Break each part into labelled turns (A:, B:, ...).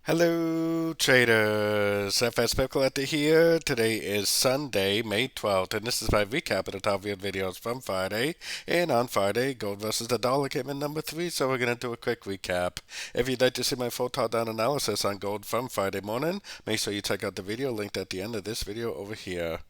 A: Hello traders, FX Pip Collector here. Today is Sunday, May 12th, and this is my recap of the top viewed videos from Friday. And on Friday, gold versus the dollar came in number 3, so we're going to do a quick recap. If you'd like to see my full top-down analysis on gold from Friday morning, make sure you check out the video linked at the end of this video over here.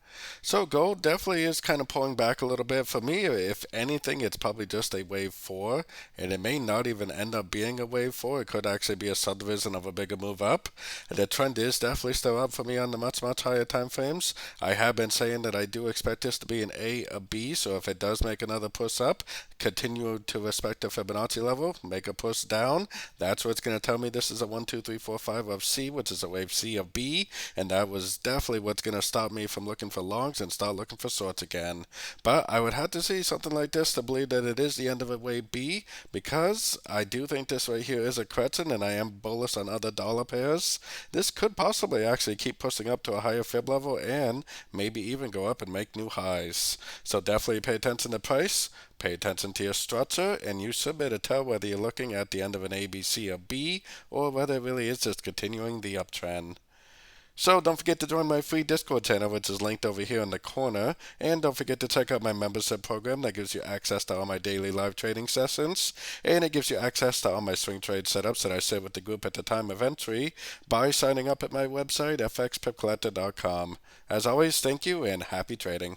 A: So gold definitely is kind of pulling back a little bit. For me, if anything, it's probably just a wave 4, and it may not even end up being a wave 4. It could actually be a subdivision of a bigger move up. And the trend is definitely still up for me on the much higher time frames. I have been saying that I do expect this to be an A, a B, so if it does make another push up, continue to respect the Fibonacci level, make a push down. That's what's going to tell me this is a 1, 2, 3, 4, 5 of C, which is a wave C of B, and that was definitely what's going to stop me from looking for longs and start looking for shorts again. But I would have to see something like this to believe that it is the end of a wave B, because I do think this right here is a crescent, and I am bullish on other dollar pairs. This could possibly actually keep pushing up to a higher fib level and maybe even go up and make new highs. So definitely pay attention to price, pay attention to your structure, and you should be able to tell whether you're looking at the end of an A, B, C, or B, or whether it really is just continuing the uptrend. So don't forget to join my free Discord channel, which is linked over here in the corner. And don't forget to check out my membership program that gives you access to all my daily live trading sessions. And it gives you access to all my swing trade setups that I share with the group at the time of entry by signing up at my website, fxpipcollector.com. As always, thank you and happy trading.